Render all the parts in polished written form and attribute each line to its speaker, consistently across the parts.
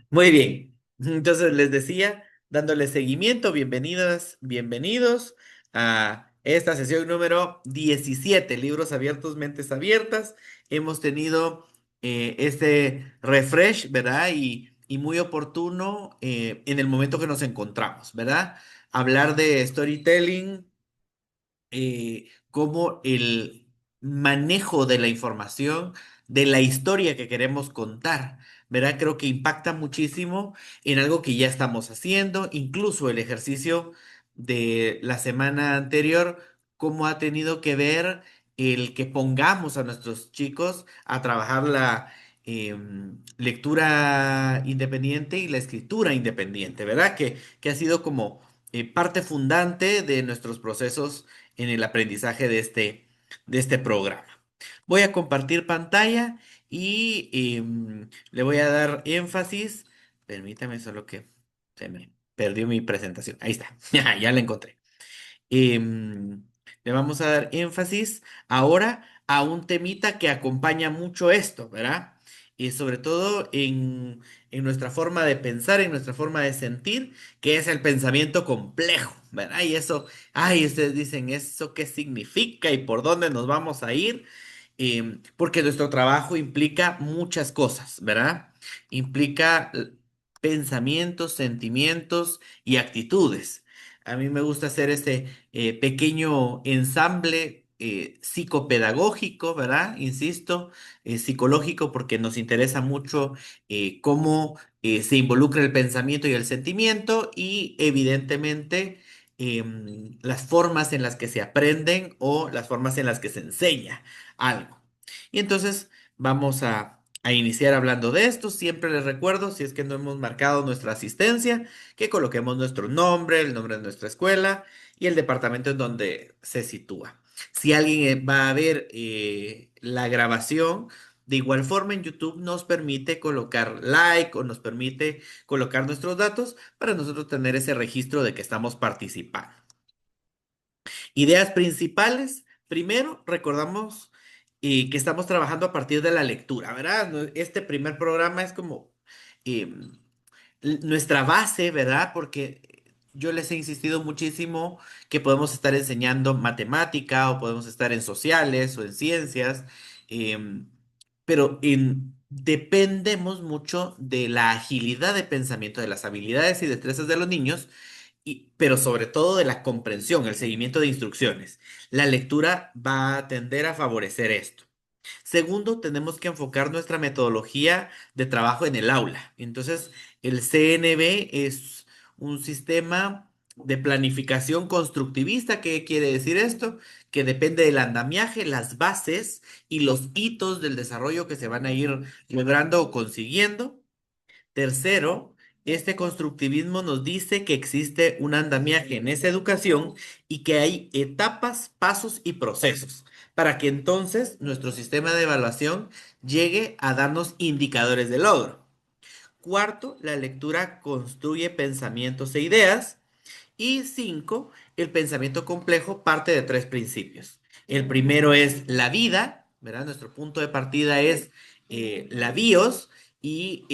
Speaker 1: Muy bien. Entonces les decía, dándole seguimiento, bienvenidas, bienvenidos a esta sesión número 17, Libros Abiertos, Mentes Abiertas. Hemos tenido este refresh, ¿verdad? Y muy oportuno en el momento que nos encontramos, ¿verdad? Hablar de storytelling, cómo el manejo de la información, de la historia que queremos contar, ¿verdad? Creo que impacta muchísimo en algo que ya estamos haciendo, incluso el ejercicio de la semana anterior, cómo ha tenido que ver el que pongamos a nuestros chicos a trabajar la lectura independiente y la escritura independiente, ¿verdad? Que ha sido como parte fundante de nuestros procesos en el aprendizaje de este programa. Voy a compartir pantalla y le voy a dar énfasis. Permítame solo que se me perdió mi presentación. Ahí está, ya la encontré. Le vamos a dar énfasis ahora a un temita que acompaña mucho esto, ¿verdad? Y sobre todo en nuestra forma de pensar, en nuestra forma de sentir, que es el pensamiento complejo, ¿verdad? Y eso, ay, ustedes dicen, ¿eso qué significa y por dónde nos vamos a ir? Porque nuestro trabajo implica muchas cosas, ¿verdad? Implica pensamientos, sentimientos y actitudes. A mí me gusta hacer este pequeño ensamble psicopedagógico, ¿verdad? Insisto, psicológico porque nos interesa mucho cómo se involucra el pensamiento y el sentimiento y evidentemente las formas en las que se aprenden o las formas en las que se enseña algo. Y entonces vamos a iniciar hablando de esto. Siempre les recuerdo, si es que no hemos marcado nuestra asistencia, que coloquemos nuestro nombre, el nombre de nuestra escuela y el departamento en donde se sitúa. Si alguien va a ver la grabación, de igual forma en YouTube nos permite colocar like o nos permite colocar nuestros datos para nosotros tener ese registro de que estamos participando. Ideas principales. Primero, recordamos que estamos trabajando a partir de la lectura, ¿verdad? Este primer programa es como em, nuestra base, ¿verdad? Porque yo les he insistido muchísimo que podemos estar enseñando matemática o podemos estar en sociales o en ciencias, em, pero dependemos mucho de la agilidad de pensamiento, de las habilidades y destrezas de los niños, pero sobre todo de la comprensión, el seguimiento de instrucciones. La lectura va a tender a favorecer esto. Segundo, tenemos que enfocar nuestra metodología de trabajo en el aula. Entonces, el CNB es un sistema de planificación constructivista. ¿Qué quiere decir esto? Que depende del andamiaje, las bases y los hitos del desarrollo que se van a ir logrando o consiguiendo. Tercero, este constructivismo nos dice que existe un andamiaje en esa educación y que hay etapas, pasos y procesos para que entonces nuestro sistema de evaluación llegue a darnos indicadores de logro. Cuarto, la lectura construye pensamientos e ideas. Y cinco, el pensamiento complejo parte de tres principios. El primero es la vida, ¿verdad? Nuestro punto de partida es la bios y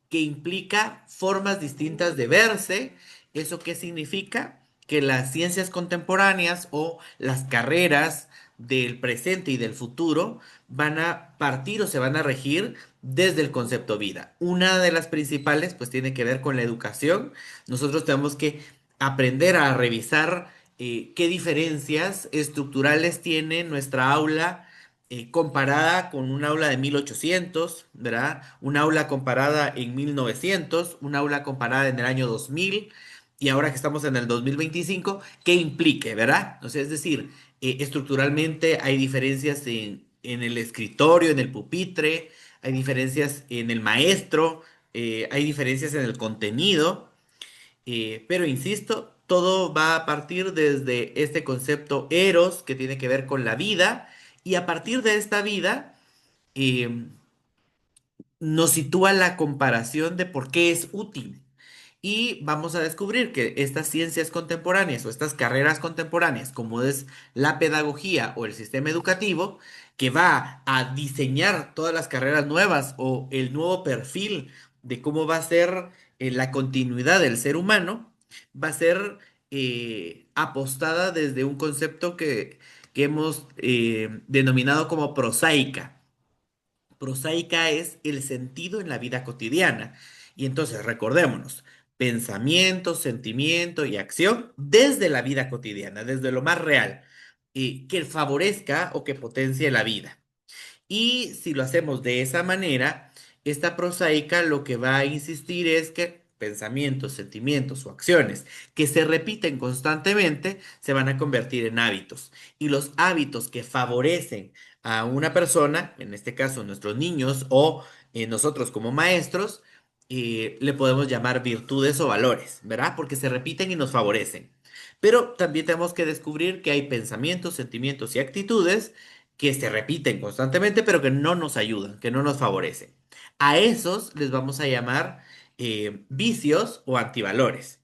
Speaker 1: que implica formas distintas de verse. ¿Eso qué significa? Que las ciencias contemporáneas o las carreras del presente y del futuro van a partir o se van a regir desde el concepto vida. Una de las principales pues tiene que ver con la educación. Nosotros tenemos que aprender a revisar qué diferencias estructurales tiene nuestra aula comparada con un aula de 1800, ¿verdad? Un aula comparada en 1900, un aula comparada en el año 2000 y ahora que estamos en el 2025, ¿qué implique, ¿verdad? O sea, es decir, estructuralmente hay diferencias en el escritorio, en el pupitre, hay diferencias en el maestro, hay diferencias en el contenido. Pero insisto, todo va a partir desde este concepto eros que tiene que ver con la vida y a partir de esta vida eh, nos sitúa la comparación de por qué es útil. Y vamos a descubrir que estas ciencias contemporáneas o estas carreras contemporáneas, como es la pedagogía o el sistema educativo, que va a diseñar todas las carreras nuevas o el nuevo perfil de cómo va a ser la continuidad del ser humano, va a ser apostada desde un concepto que hemos denominado como prosaica. Prosaica es el sentido en la vida cotidiana. Y entonces recordémonos, pensamiento, sentimiento y acción desde la vida cotidiana, desde lo más real, que favorezca o que potencie la vida. Y si lo hacemos de esa manera, esta prosaica lo que va a insistir es que pensamientos, sentimientos o acciones que se repiten constantemente se van a convertir en hábitos. Y los hábitos que favorecen a una persona, en este caso nuestros niños o nosotros como maestros, le podemos llamar virtudes o valores, ¿verdad? Porque se repiten y nos favorecen. Pero también tenemos que descubrir que hay pensamientos, sentimientos y actitudes que se repiten constantemente, pero que no nos ayudan, que no nos favorecen. A esos les vamos a llamar vicios o antivalores.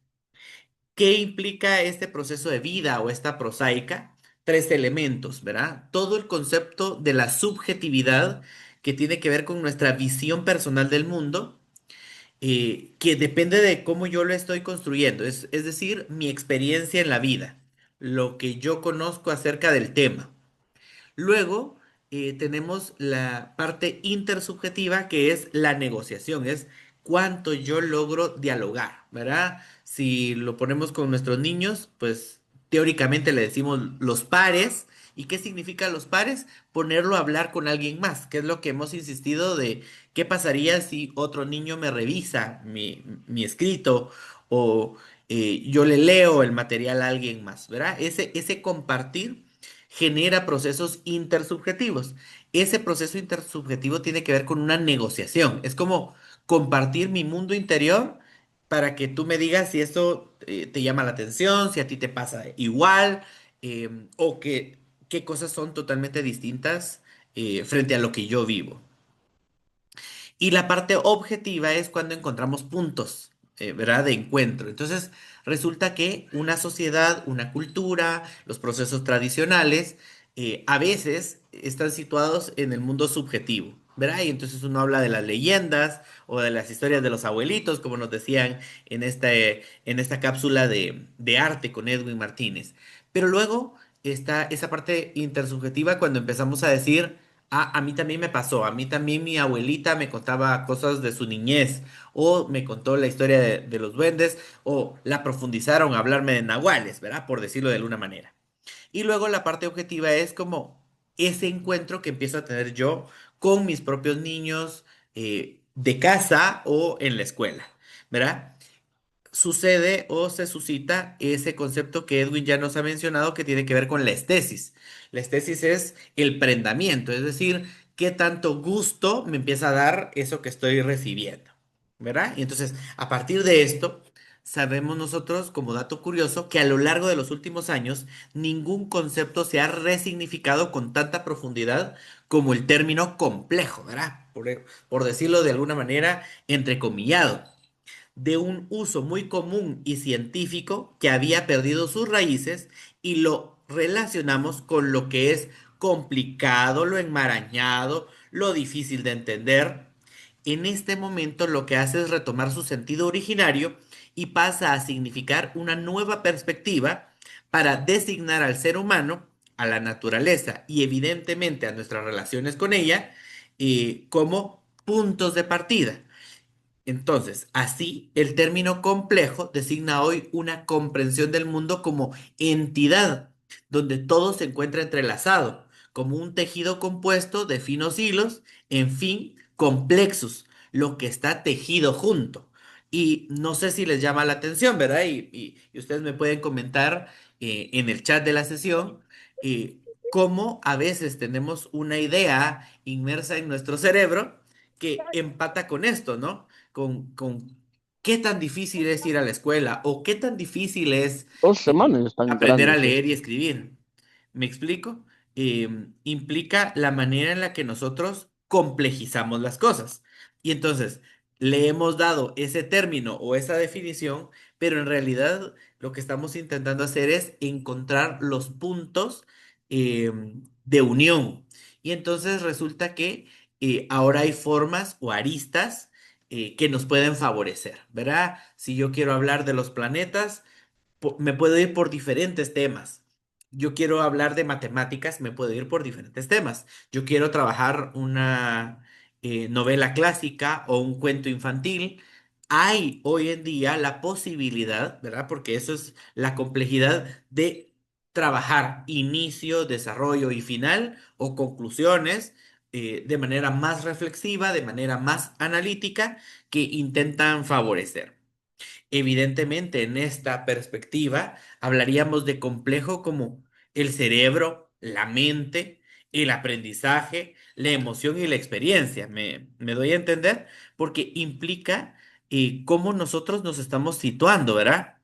Speaker 1: ¿Qué implica este proceso de vida o esta prosaica? Tres elementos, ¿verdad? Todo el concepto de la subjetividad que tiene que ver con nuestra visión personal del mundo, que depende de cómo yo lo estoy construyendo, es decir, mi experiencia en la vida, lo que yo conozco acerca del tema. Luego tenemos la parte intersubjetiva que es la negociación, es cuánto yo logro dialogar, ¿verdad? Si lo ponemos con nuestros niños, pues teóricamente le decimos los pares. ¿Y qué significa los pares? Ponerlo a hablar con alguien más, que es lo que hemos insistido de qué pasaría si otro niño me revisa mi escrito o yo le leo el material a alguien más, ¿verdad? Ese compartir genera procesos intersubjetivos. Ese proceso intersubjetivo tiene que ver con una negociación. Es como compartir mi mundo interior para que tú me digas si esto te llama la atención, si a ti te pasa igual, o qué cosas son totalmente distintas frente a lo que yo vivo. Y la parte objetiva es cuando encontramos puntos, ¿verdad? De encuentro. Entonces, resulta que una sociedad, una cultura, los procesos tradicionales, a veces están situados en el mundo subjetivo, ¿verdad? Y entonces uno habla de las leyendas o de las historias de los abuelitos, como nos decían en esta cápsula de arte con Edwin Martínez. Pero luego está esa parte intersubjetiva cuando empezamos a decir a mí también me pasó, a mí también mi abuelita me contaba cosas de su niñez, o me contó la historia de los duendes, o la profundizaron a hablarme de nahuales, ¿verdad? Por decirlo de alguna manera. Y luego la parte objetiva es como ese encuentro que empiezo a tener yo con mis propios niños de casa o en la escuela, ¿verdad? Sucede o se suscita ese concepto que Edwin ya nos ha mencionado que tiene que ver con la estesis. La estesis es el prendamiento, es decir, qué tanto gusto me empieza a dar eso que estoy recibiendo, ¿verdad? Y entonces, a partir de esto, sabemos nosotros, como dato curioso, que a lo largo de los últimos años, ningún concepto se ha resignificado con tanta profundidad como el término complejo, ¿verdad? Por decirlo de alguna manera, entrecomillado de un uso muy común y científico que había perdido sus raíces y lo relacionamos con lo que es complicado, lo enmarañado, lo difícil de entender. En este momento lo que hace es retomar su sentido originario y pasa a significar una nueva perspectiva para designar al ser humano, a la naturaleza y evidentemente a nuestras relaciones con ella como puntos de partida. Entonces, así, el término complejo designa hoy una comprensión del mundo como entidad, donde todo se encuentra entrelazado, como un tejido compuesto de finos hilos, en fin, complexos, lo que está tejido junto. Y no sé si les llama la atención, ¿verdad? Y ustedes me pueden comentar en el chat de la sesión cómo a veces tenemos una idea inmersa en nuestro cerebro que empata con esto, ¿no? Con qué tan difícil es ir a la escuela o qué tan difícil es
Speaker 2: 2 semanas están
Speaker 1: aprender a
Speaker 2: grandes
Speaker 1: leer y
Speaker 2: estos.
Speaker 1: escribir. ¿Me explico? Implica la manera en la que nosotros complejizamos las cosas. Y entonces le hemos dado ese término o esa definición, pero en realidad lo que estamos intentando hacer es encontrar los puntos de unión. Y entonces resulta que ahora hay formas o aristas que nos pueden favorecer, ¿verdad? Si yo quiero hablar de los planetas, me puedo ir por diferentes temas. Yo quiero hablar de matemáticas, me puedo ir por diferentes temas. Yo quiero trabajar una novela clásica o un cuento infantil. Hay hoy en día la posibilidad, ¿verdad? Porque eso es la complejidad de trabajar inicio, desarrollo y final o conclusiones de manera más reflexiva, de manera más analítica, que intentan favorecer. Evidentemente, en esta perspectiva, hablaríamos de complejo como el cerebro, la mente, el aprendizaje, la emoción y la experiencia. ¿Me doy a entender? Porque implica cómo nosotros nos estamos situando, ¿verdad?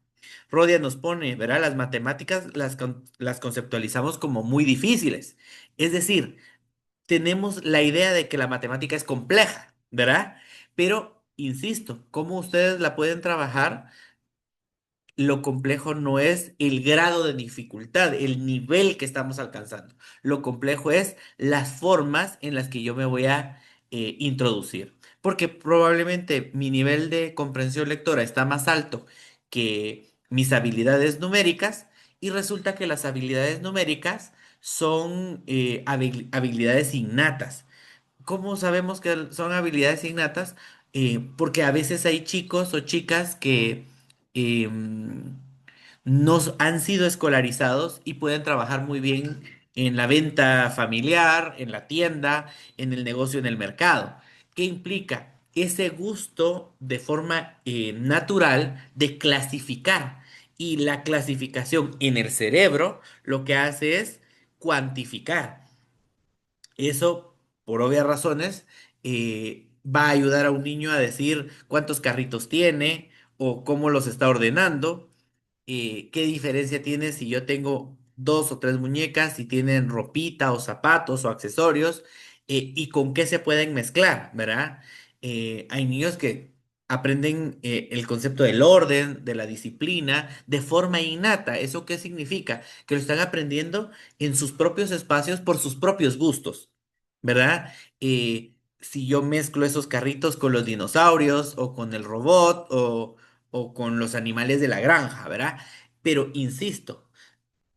Speaker 1: Rodia nos pone, ¿verdad? Las matemáticas las conceptualizamos como muy difíciles. Es decir, tenemos la idea de que la matemática es compleja, ¿verdad? Pero, insisto, ¿cómo ustedes la pueden trabajar? Lo complejo no es el grado de dificultad, el nivel que estamos alcanzando. Lo complejo es las formas en las que yo me voy a introducir. Porque probablemente mi nivel de comprensión lectora está más alto que mis habilidades numéricas y resulta que las habilidades numéricas son habilidades innatas. ¿Cómo sabemos que son habilidades innatas? Porque a veces hay chicos o chicas que no han sido escolarizados y pueden trabajar muy bien en la venta familiar, en la tienda, en el negocio, en el mercado. ¿Qué implica? Ese gusto de forma natural de clasificar. Y la clasificación en el cerebro lo que hace es cuantificar. Eso, por obvias razones, va a ayudar a un niño a decir cuántos carritos tiene o cómo los está ordenando, qué diferencia tiene si yo tengo dos o tres muñecas, si tienen ropita o zapatos o accesorios, y con qué se pueden mezclar, ¿verdad? Hay niños que aprenden el concepto del orden, de la disciplina, de forma innata. ¿Eso qué significa? Que lo están aprendiendo en sus propios espacios por sus propios gustos. ¿Verdad? Si yo mezclo esos carritos con los dinosaurios o con el robot o con los animales de la granja, ¿verdad? Pero insisto,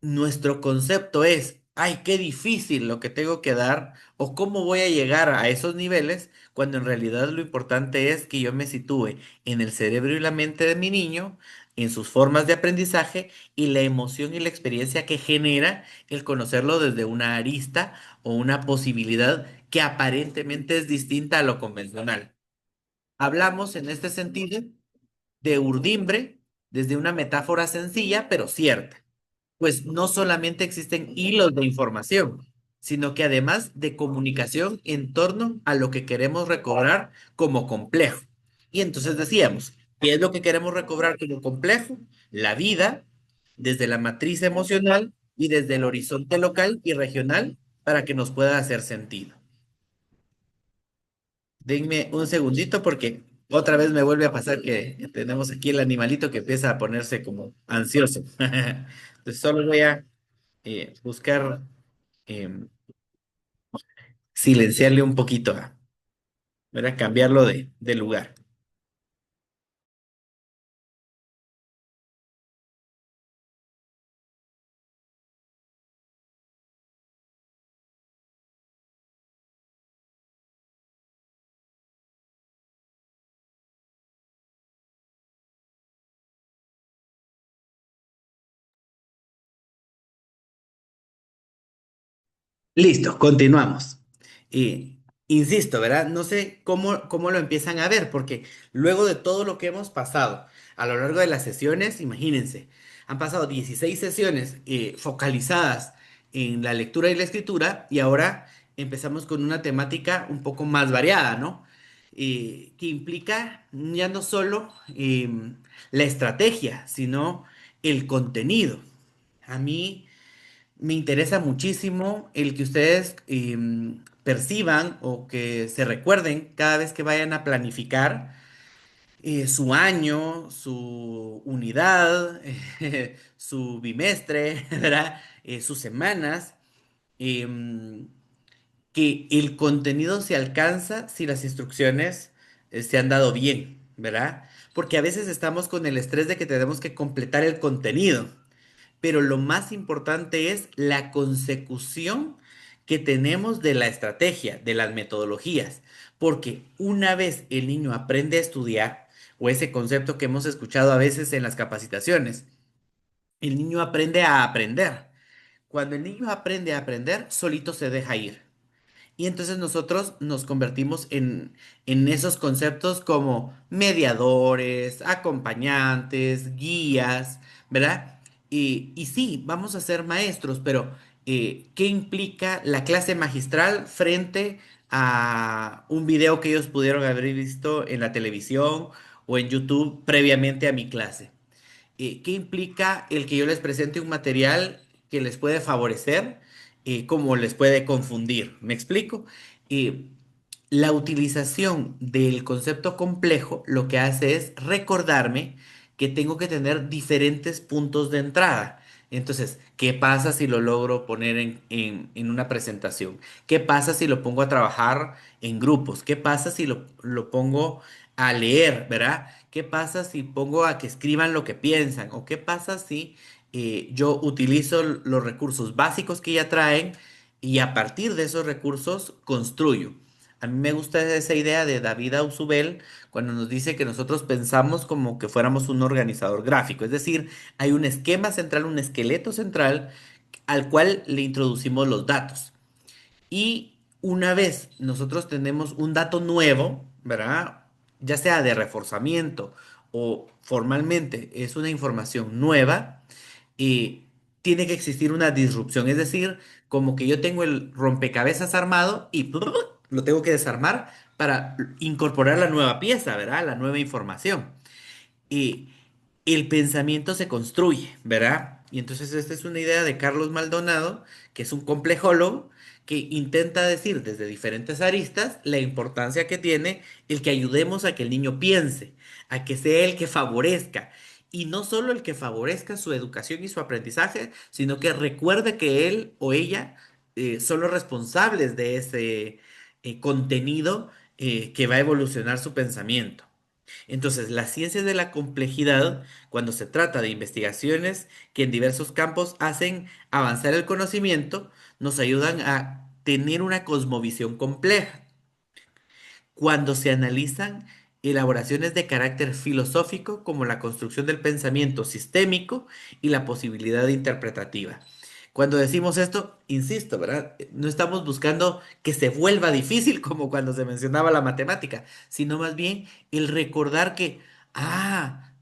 Speaker 1: nuestro concepto es, ay, qué difícil lo que tengo que dar o cómo voy a llegar a esos niveles, cuando en realidad lo importante es que yo me sitúe en el cerebro y la mente de mi niño, en sus formas de aprendizaje y la emoción y la experiencia que genera el conocerlo desde una arista o una posibilidad que aparentemente es distinta a lo convencional. Hablamos en este sentido de urdimbre desde una metáfora sencilla pero cierta, pues no solamente existen hilos de información, sino que además de comunicación en torno a lo que queremos recobrar como complejo. Y entonces decíamos, ¿qué es lo que queremos recobrar como complejo? La vida desde la matriz emocional y desde el horizonte local y regional para que nos pueda hacer sentido. Denme un segundito porque otra vez me vuelve a pasar que tenemos aquí el animalito que empieza a ponerse como ansioso. Entonces solo voy a buscar em, silenciarle un poquito, ¿verdad? Cambiarlo de lugar. Listo, continuamos. Insisto, ¿verdad? No sé cómo lo empiezan a ver, porque luego de todo lo que hemos pasado a lo largo de las sesiones, imagínense, han pasado 16 sesiones focalizadas en la lectura y la escritura, y ahora empezamos con una temática un poco más variada, ¿no? Que implica ya no solo la estrategia, sino el contenido. A mí me interesa muchísimo el que ustedes perciban o que se recuerden cada vez que vayan a planificar su año, su unidad, su bimestre, ¿verdad? Sus semanas, em, que el contenido se alcanza si las instrucciones se han dado bien, ¿verdad? Porque a veces estamos con el estrés de que tenemos que completar el contenido, pero lo más importante es la consecución que tenemos de la estrategia, de las metodologías, porque una vez el niño aprende a estudiar, o ese concepto que hemos escuchado a veces en las capacitaciones, el niño aprende a aprender. Cuando el niño aprende a aprender, solito se deja ir. Y entonces nosotros nos convertimos en esos conceptos como mediadores, acompañantes, guías, ¿verdad? Y sí, vamos a ser maestros, pero ¿qué implica la clase magistral frente a un video que ellos pudieron haber visto en la televisión o en YouTube previamente a mi clase? ¿Qué implica el que yo les presente un material que les puede favorecer, como les puede confundir? ¿Me explico? Eh, la utilización del concepto complejo lo que hace es recordarme que tengo que tener diferentes puntos de entrada. Entonces, ¿qué pasa si lo logro poner en una presentación? ¿Qué pasa si lo pongo a trabajar en grupos? ¿Qué pasa si lo pongo a leer, ¿verdad? ¿Qué pasa si pongo a que escriban lo que piensan? ¿O qué pasa si yo utilizo los recursos básicos que ya traen y a partir de esos recursos construyo? A mí me gusta esa idea de David Ausubel cuando nos dice que nosotros pensamos como que fuéramos un organizador gráfico, es decir, hay un esquema central, un esqueleto central al cual le introducimos los datos. Y una vez nosotros tenemos un dato nuevo, ¿verdad? Ya sea de reforzamiento o formalmente es una información nueva, tiene que existir una disrupción. Es decir, como que yo tengo el rompecabezas armado y lo tengo que desarmar para incorporar la nueva pieza, ¿verdad? La nueva información. Y el pensamiento se construye, ¿verdad? Y entonces esta es una idea de Carlos Maldonado, que es un complejólogo, que intenta decir desde diferentes aristas la importancia que tiene el que ayudemos a que el niño piense, a que sea el que favorezca. Y no solo el que favorezca su educación y su aprendizaje, sino que recuerde que él o ella son los responsables de ese contenido que va a evolucionar su pensamiento. Entonces, las ciencias de la complejidad, cuando se trata de investigaciones que en diversos campos hacen avanzar el conocimiento, nos ayudan a tener una cosmovisión compleja. Cuando se analizan elaboraciones de carácter filosófico como la construcción del pensamiento sistémico y la posibilidad interpretativa. Cuando decimos esto, insisto, ¿verdad? No estamos buscando que se vuelva difícil como cuando se mencionaba la matemática, sino más bien el recordar que,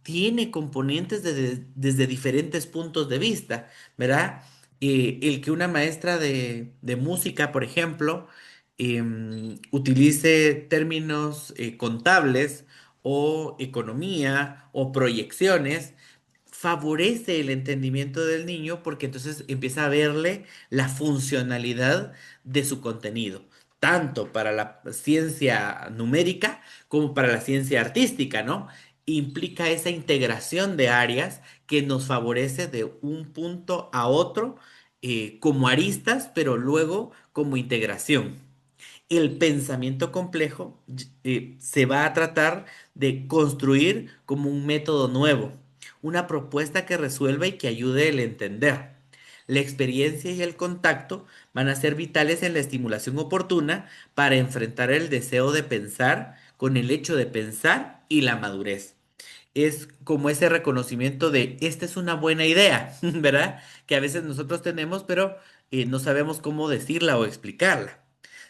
Speaker 1: tiene componentes desde diferentes puntos de vista, ¿verdad? El que una maestra de música, por ejemplo, utilice términos contables o economía o proyecciones, favorece el entendimiento del niño porque entonces empieza a verle la funcionalidad de su contenido, tanto para la ciencia numérica como para la ciencia artística, ¿no? Implica esa integración de áreas que nos favorece de un punto a otro, como aristas, pero luego como integración. El pensamiento complejo se va a tratar de construir como un método nuevo, una propuesta que resuelva y que ayude el entender. La experiencia y el contacto van a ser vitales en la estimulación oportuna para enfrentar el deseo de pensar con el hecho de pensar y la madurez. Es como ese reconocimiento de esta es una buena idea, ¿verdad? Que a veces nosotros tenemos, pero no sabemos cómo decirla o explicarla.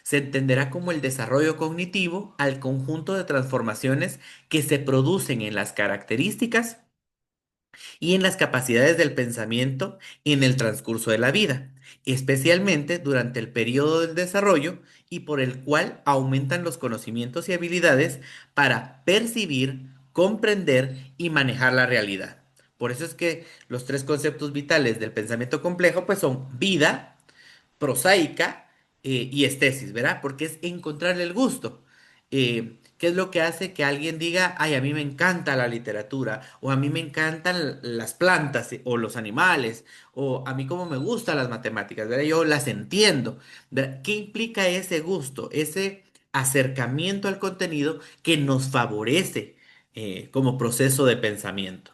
Speaker 1: Se entenderá como el desarrollo cognitivo al conjunto de transformaciones que se producen en las características y en las capacidades del pensamiento en el transcurso de la vida, especialmente durante el periodo del desarrollo y por el cual aumentan los conocimientos y habilidades para percibir, comprender y manejar la realidad. Por eso es que los tres conceptos vitales del pensamiento complejo pues son vida, prosaica y estesis, ¿verdad? Porque es encontrarle el gusto. ¿Qué es lo que hace que alguien diga, ay, a mí me encanta la literatura, o a mí me encantan las plantas o los animales, o a mí como me gustan las matemáticas, ¿verdad? Yo las entiendo, ¿verdad? ¿Qué implica ese gusto, ese acercamiento al contenido que nos favorece como proceso de pensamiento.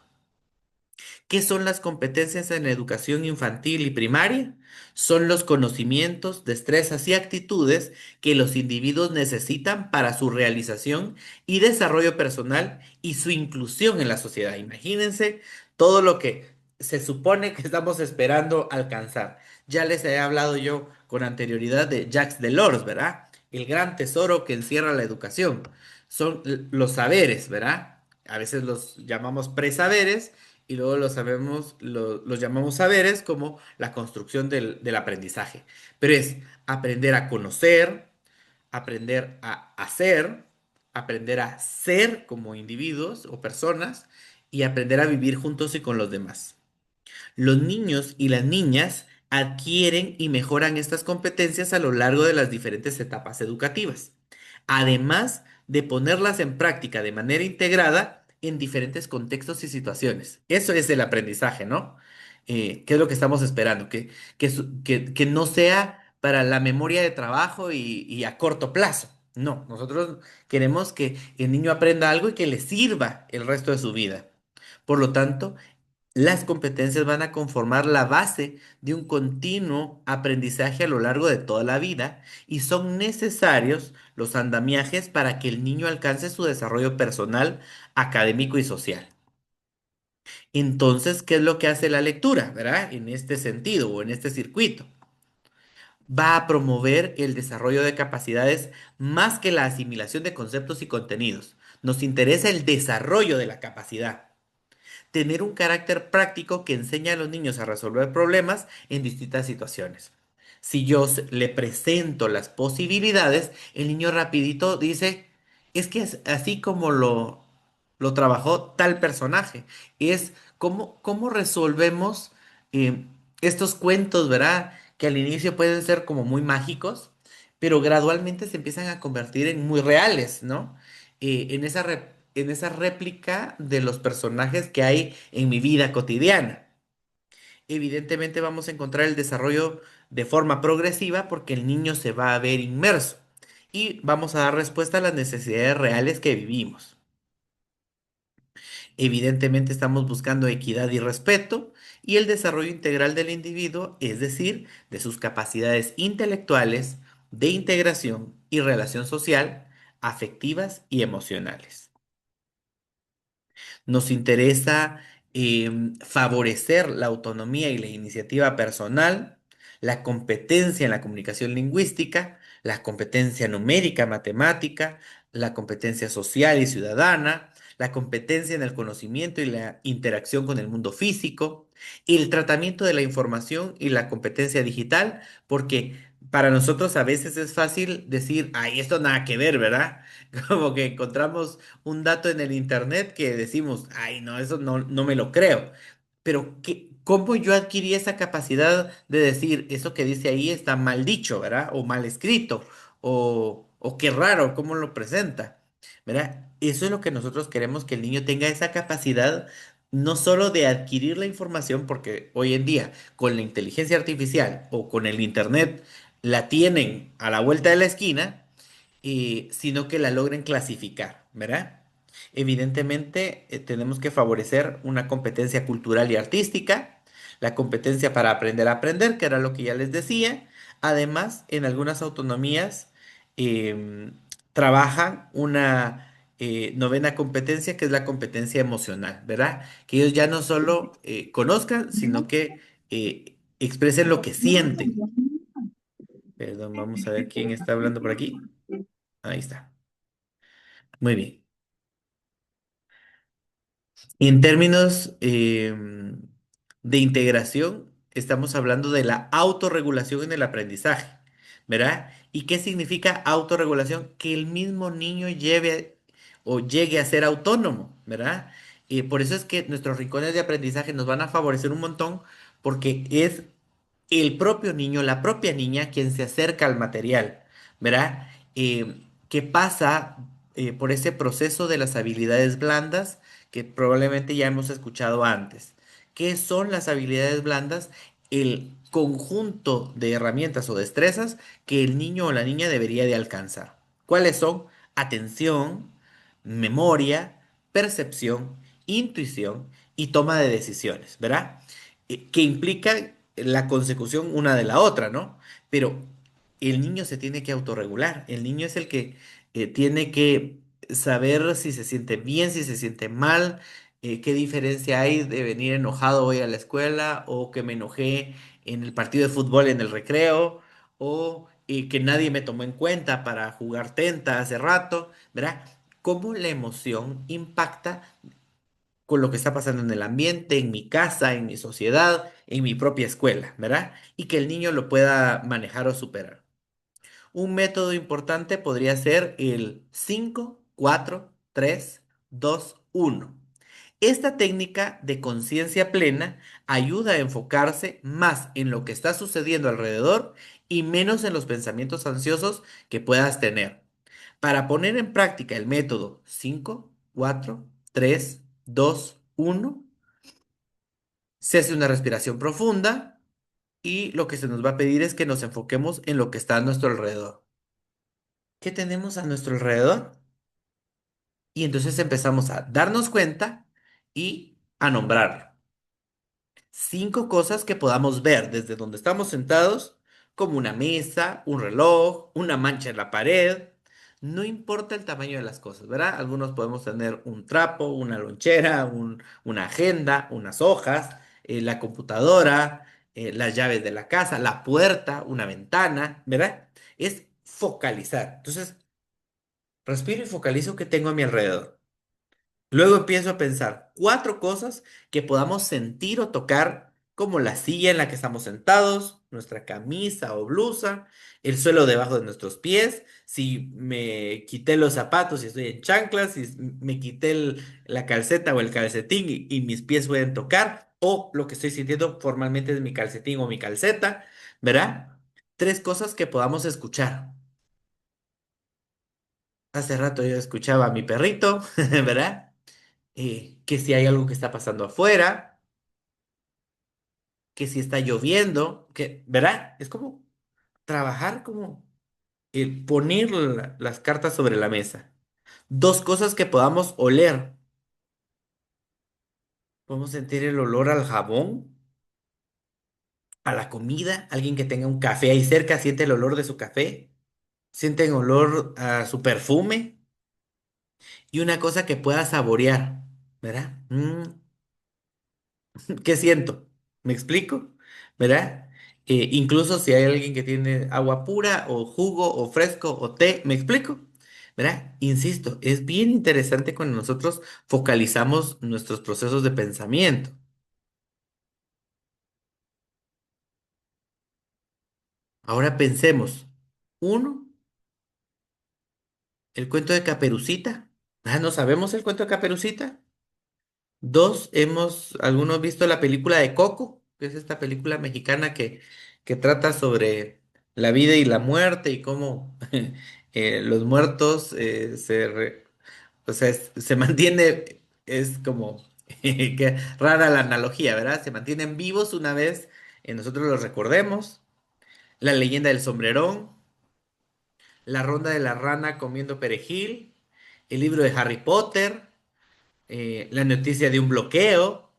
Speaker 1: ¿Qué son las competencias en la educación infantil y primaria? Son los conocimientos, destrezas y actitudes que los individuos necesitan para su realización y desarrollo personal y su inclusión en la sociedad. Imagínense todo lo que se supone que estamos esperando alcanzar. Ya les he hablado yo con anterioridad de Jacques Delors, ¿verdad? El gran tesoro que encierra la educación. Son los saberes, ¿verdad? A veces los llamamos presaberes y luego los llamamos saberes como la construcción del aprendizaje. Pero es aprender a conocer, aprender a hacer, aprender a ser como individuos o personas y aprender a vivir juntos y con los demás. Los niños y las niñas adquieren y mejoran estas competencias a lo largo de las diferentes etapas educativas, además de ponerlas en práctica de manera integrada en diferentes contextos y situaciones. Eso es el aprendizaje, ¿no? ¿Qué es lo que estamos esperando? Que no sea para la memoria de trabajo y a corto plazo. No, nosotros queremos que el niño aprenda algo y que le sirva el resto de su vida. Por lo tanto, las competencias van a conformar la base de un continuo aprendizaje a lo largo de toda la vida y son necesarios los andamiajes para que el niño alcance su desarrollo personal, académico y social. Entonces, ¿qué es lo que hace la lectura, verdad? En este sentido o en este circuito. Va a promover el desarrollo de capacidades más que la asimilación de conceptos y contenidos. Nos interesa el desarrollo de la capacidad. Tener un carácter práctico que enseña a los niños a resolver problemas en distintas situaciones. Si yo le presento las posibilidades, el niño rapidito dice, es que es así como lo trabajó tal personaje. Es cómo resolvemos eh, estos cuentos, ¿verdad? Que al inicio pueden ser como muy mágicos, pero gradualmente se empiezan a convertir en muy reales, ¿no? En esa réplica de los personajes que hay en mi vida cotidiana. Evidentemente vamos a encontrar el desarrollo de forma progresiva porque el niño se va a ver inmerso y vamos a dar respuesta a las necesidades reales que vivimos. Evidentemente estamos buscando equidad y respeto y el desarrollo integral del individuo, es decir, de sus capacidades intelectuales, de integración y relación social, afectivas y emocionales. Nos interesa favorecer la autonomía y la iniciativa personal, la competencia en la comunicación lingüística, la competencia numérica, matemática, la competencia social y ciudadana, la competencia en el conocimiento y la interacción con el mundo físico, el tratamiento de la información y la competencia digital, porque para nosotros a veces es fácil decir, ay, esto nada que ver, ¿verdad? Como que encontramos un dato en el internet que decimos, ay, no, eso no me lo creo. Pero ¿cómo yo adquirí esa capacidad de decir, eso que dice ahí está mal dicho, ¿verdad? O mal escrito, o qué raro, cómo lo presenta, ¿verdad? Eso es lo que nosotros queremos, que el niño tenga esa capacidad, no solo de adquirir la información, porque hoy en día con la inteligencia artificial o con el internet la tienen a la vuelta de la esquina, sino que la logren clasificar, ¿verdad? Evidentemente, tenemos que favorecer una competencia cultural y artística, la competencia para aprender a aprender, que era lo que ya les decía. Además, en algunas autonomías trabajan una novena competencia, que es la competencia emocional, ¿verdad? Que ellos ya no solo conozcan, sino que expresen lo que sienten. Perdón, vamos a ver quién está hablando por aquí. Ahí está. Muy bien. En términos de integración, estamos hablando de la autorregulación en el aprendizaje, ¿verdad? ¿Y qué significa autorregulación? Que el mismo niño lleve o llegue a ser autónomo, ¿verdad? Por eso es que nuestros rincones de aprendizaje nos van a favorecer un montón porque es el propio niño, la propia niña, quien se acerca al material, ¿verdad? Que pasa por ese proceso de las habilidades blandas que probablemente ya hemos escuchado antes. ¿Qué son las habilidades blandas? El conjunto de herramientas o destrezas que el niño o la niña debería de alcanzar. ¿Cuáles son? Atención, memoria, percepción, intuición y toma de decisiones, ¿verdad? Que implican la consecución una de la otra, ¿no? Pero el niño se tiene que autorregular. El niño es el que tiene que saber si se siente bien, si se siente mal, qué diferencia hay de venir enojado hoy a la escuela o que me enojé en el partido de fútbol en el recreo o que nadie me tomó en cuenta para jugar tenta hace rato, ¿verdad? Cómo la emoción impacta con lo que está pasando en el ambiente, en mi casa, en mi sociedad, en mi propia escuela, ¿verdad? Y que el niño lo pueda manejar o superar. Un método importante podría ser el 5, 4, 3, 2, 1. Esta técnica de conciencia plena ayuda a enfocarse más en lo que está sucediendo alrededor y menos en los pensamientos ansiosos que puedas tener. Para poner en práctica el método 5, 4, 3, 2, 1, se hace una respiración profunda y lo que se nos va a pedir es que nos enfoquemos en lo que está a nuestro alrededor. ¿Qué tenemos a nuestro alrededor? Y entonces empezamos a darnos cuenta y a nombrarlo. 5 cosas que podamos ver desde donde estamos sentados, como una mesa, un reloj, una mancha en la pared. No importa el tamaño de las cosas, ¿verdad? Algunos podemos tener un trapo, una lonchera, una agenda, unas hojas, la computadora, las llaves de la casa, la puerta, una ventana, ¿verdad? Es focalizar. Entonces, respiro y focalizo qué tengo a mi alrededor. Luego empiezo a pensar 4 cosas que podamos sentir o tocar, como la silla en la que estamos sentados, nuestra camisa o blusa, el suelo debajo de nuestros pies, si me quité los zapatos y estoy en chanclas, si me quité la calceta o el calcetín y mis pies pueden tocar, o lo que estoy sintiendo formalmente es mi calcetín o mi calceta, ¿verdad? 3 cosas que podamos escuchar. Hace rato yo escuchaba a mi perrito, ¿verdad? Que si hay algo que está pasando afuera, que si está lloviendo, que, ¿verdad? Es como trabajar, como poner las cartas sobre la mesa. 2 cosas que podamos oler. Podemos sentir el olor al jabón, a la comida. Alguien que tenga un café ahí cerca siente el olor de su café. Sienten olor a su perfume. Y una cosa que pueda saborear, ¿verdad? ¿Qué siento? ¿Me explico? ¿Verdad? Incluso si hay alguien que tiene agua pura o jugo o fresco o té, ¿me explico? ¿Verdad? Insisto, es bien interesante cuando nosotros focalizamos nuestros procesos de pensamiento. Ahora pensemos. Uno, el cuento de Caperucita. Ah, ¿no sabemos el cuento de Caperucita? 2, algunos visto la película de Coco, que es esta película mexicana que trata sobre la vida y la muerte y cómo los muertos o sea, se mantiene, es como, que rara la analogía, ¿verdad? Se mantienen vivos una vez nosotros los recordemos. La leyenda del sombrerón, la ronda de la rana comiendo perejil, el libro de Harry Potter, la noticia de un bloqueo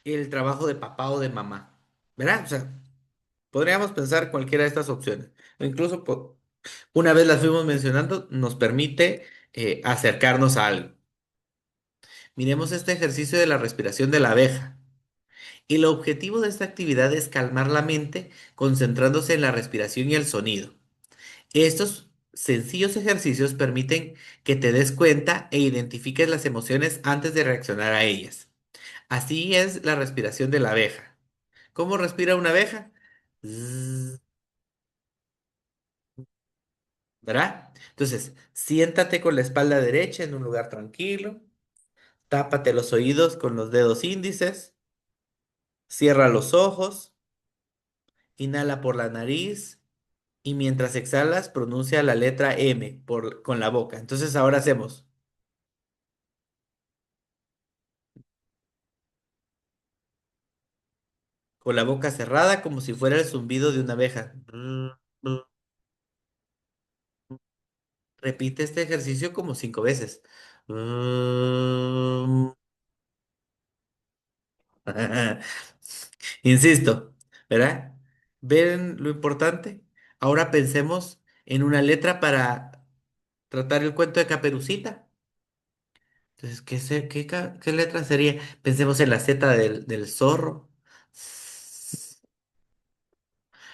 Speaker 1: el trabajo de papá o de mamá, ¿verdad? O sea, podríamos pensar cualquiera de estas opciones. O incluso, una vez las fuimos mencionando, nos permite acercarnos a algo. Miremos este ejercicio de la respiración de la abeja. El objetivo de esta actividad es calmar la mente, concentrándose en la respiración y el sonido. Estos sencillos ejercicios permiten que te des cuenta e identifiques las emociones antes de reaccionar a ellas. Así es la respiración de la abeja. ¿Cómo respira una abeja? Zzz, ¿verdad? Entonces, siéntate con la espalda derecha en un lugar tranquilo, tápate los oídos con los dedos índices, cierra los ojos, inhala por la nariz y mientras exhalas pronuncia la letra M con la boca. Entonces, ahora hacemos con la boca cerrada como si fuera el zumbido de una abeja. Repite este ejercicio como 5 veces. Mm. Insisto, ¿verdad? ¿Ven lo importante? Ahora pensemos en una letra para tratar el cuento de Caperucita. Entonces, ¿qué letra sería? Pensemos en la Z del zorro.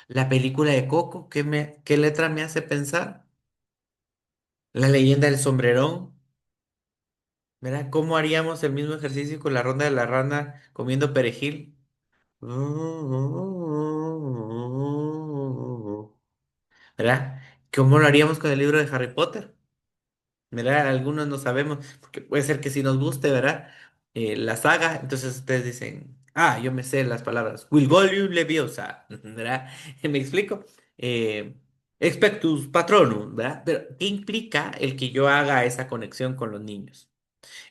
Speaker 1: La película de Coco, ¿qué letra me hace pensar? La leyenda del sombrerón. ¿Verdad? ¿Cómo haríamos el mismo ejercicio con la ronda de la rana comiendo perejil? ¿Verdad? ¿Cómo lo haríamos con el libro de Harry Potter? ¿Verdad? Algunos no sabemos, porque puede ser que si nos guste, ¿verdad? La saga, entonces ustedes dicen, yo me sé las palabras. Wingardium Leviosa, ¿verdad? ¿Me explico? Eh, Expectus Patronum, ¿verdad? Pero, ¿qué implica el que yo haga esa conexión con los niños?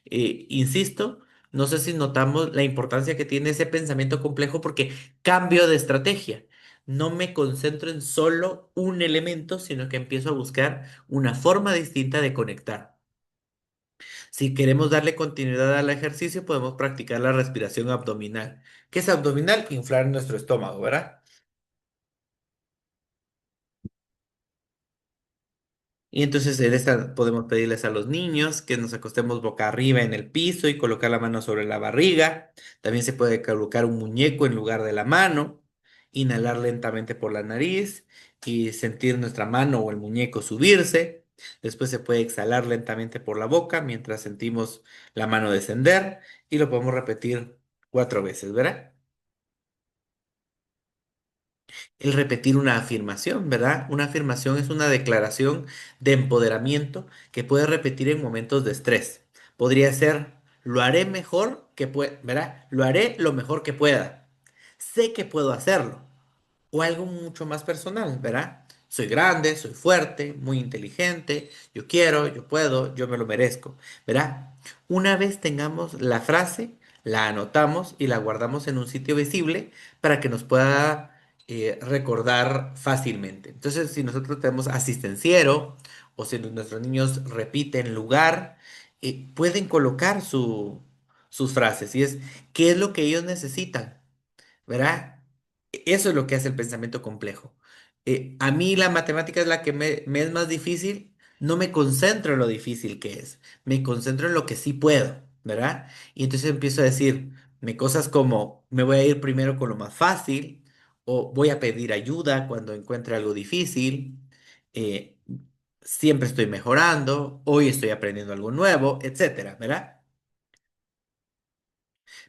Speaker 1: Insisto, no sé si notamos la importancia que tiene ese pensamiento complejo porque cambio de estrategia. No me concentro en solo un elemento, sino que empiezo a buscar una forma distinta de conectar. Si queremos darle continuidad al ejercicio, podemos practicar la respiración abdominal. ¿Qué es abdominal? Inflar nuestro estómago, ¿verdad? Y entonces en esta podemos pedirles a los niños que nos acostemos boca arriba en el piso y colocar la mano sobre la barriga. También se puede colocar un muñeco en lugar de la mano, inhalar lentamente por la nariz y sentir nuestra mano o el muñeco subirse. Después se puede exhalar lentamente por la boca mientras sentimos la mano descender y lo podemos repetir 4 veces, ¿verdad? El repetir una afirmación, ¿verdad? Una afirmación es una declaración de empoderamiento que puede repetir en momentos de estrés. Podría ser, lo haré mejor que pueda, ¿verdad? Lo haré lo mejor que pueda. Sé que puedo hacerlo. O algo mucho más personal, ¿verdad? Soy grande, soy fuerte, muy inteligente, yo quiero, yo puedo, yo me lo merezco, ¿verdad? Una vez tengamos la frase, la anotamos y la guardamos en un sitio visible para que nos pueda recordar fácilmente. Entonces, si nosotros tenemos asistenciero o si nuestros niños repiten lugar, pueden colocar sus frases y es, ¿qué es lo que ellos necesitan? ¿Verdad? Eso es lo que hace el pensamiento complejo. A mí la matemática es la que me es más difícil. No me concentro en lo difícil que es. Me concentro en lo que sí puedo, ¿verdad? Y entonces empiezo a decirme cosas como, me voy a ir primero con lo más fácil, o voy a pedir ayuda cuando encuentre algo difícil. eh, Siempre estoy mejorando, hoy estoy aprendiendo algo nuevo, etcétera, ¿verdad?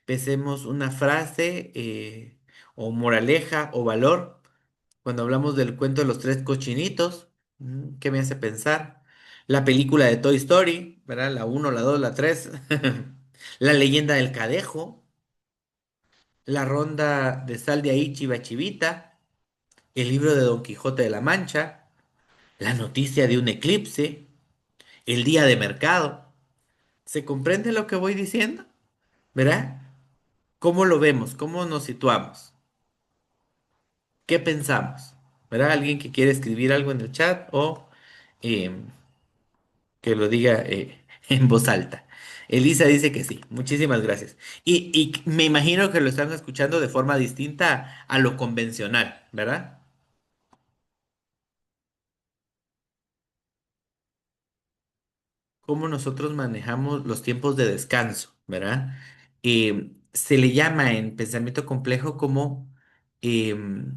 Speaker 1: Pensemos una frase o moraleja o valor. Cuando hablamos del cuento de los tres cochinitos, ¿qué me hace pensar? La película de Toy Story, ¿verdad? La uno, la 2, la 3. La leyenda del Cadejo. La ronda de sal de ahí, chiva chivita. El libro de Don Quijote de la Mancha. La noticia de un eclipse. El día de mercado. ¿Se comprende lo que voy diciendo? ¿Verdad? ¿Cómo lo vemos? ¿Cómo nos situamos? ¿Qué pensamos? ¿Verdad? ¿Alguien que quiere escribir algo en el chat o em, que lo diga en voz alta? Elisa dice que sí. Muchísimas gracias. Y me imagino que lo están escuchando de forma distinta a lo convencional, ¿verdad? Cómo nosotros manejamos los tiempos de descanso, ¿verdad? Se le llama en pensamiento complejo como em,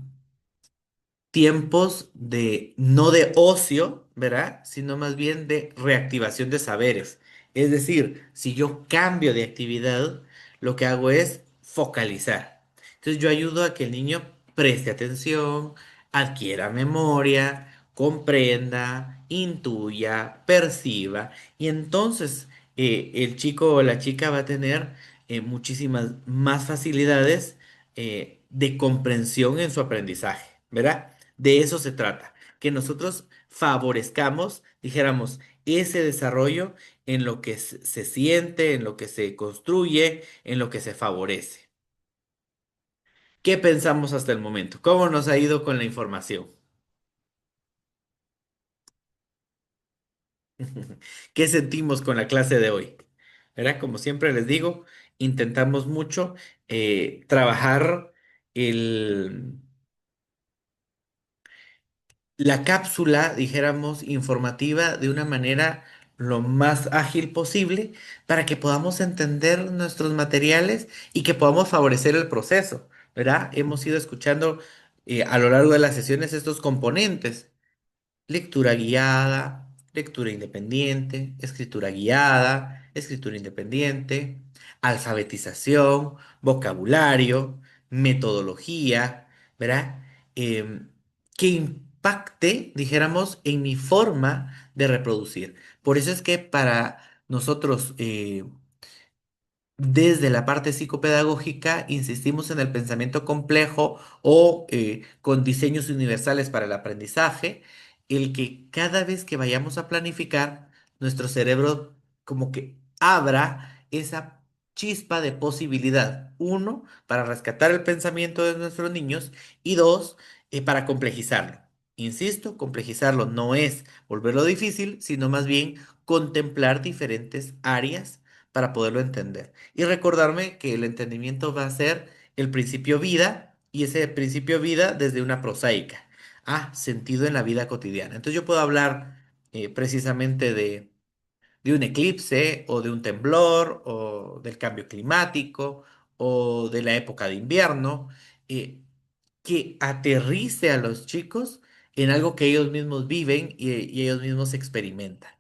Speaker 1: tiempos de, no de ocio, ¿verdad? Sino más bien de reactivación de saberes. Es decir, si yo cambio de actividad, lo que hago es focalizar. Entonces yo ayudo a que el niño preste atención, adquiera memoria, comprenda, intuya, perciba, y entonces el chico o la chica va a tener muchísimas más facilidades de comprensión en su aprendizaje, ¿verdad? De eso se trata, que nosotros favorezcamos, dijéramos, ese desarrollo en lo que se siente, en lo que se construye, en lo que se favorece. ¿Qué pensamos hasta el momento? ¿Cómo nos ha ido con la información? ¿Qué sentimos con la clase de hoy? ¿Verdad? Como siempre les digo, intentamos mucho trabajar el, la cápsula, dijéramos, informativa de una manera lo más ágil posible para que podamos entender nuestros materiales y que podamos favorecer el proceso, ¿verdad? Hemos ido escuchando a lo largo de las sesiones estos componentes. Lectura guiada, lectura independiente, escritura guiada, escritura independiente, alfabetización, vocabulario, metodología, ¿verdad? Em, que impacte, dijéramos, en mi forma de reproducir. Por eso es que para nosotros, desde la parte psicopedagógica, insistimos en el pensamiento complejo o con diseños universales para el aprendizaje, el que cada vez que vayamos a planificar, nuestro cerebro como que abra esa chispa de posibilidad. Uno, para rescatar el pensamiento de nuestros niños y dos, para complejizarlo. Insisto, complejizarlo no es volverlo difícil, sino más bien contemplar diferentes áreas para poderlo entender. Y recordarme que el entendimiento va a ser el principio vida y ese principio vida desde una prosaica. Sentido en la vida cotidiana. Entonces yo puedo hablar precisamente de un eclipse o de un temblor o del cambio climático o de la época de invierno, eh, que aterrice a los chicos en algo que ellos mismos viven y ellos mismos experimentan.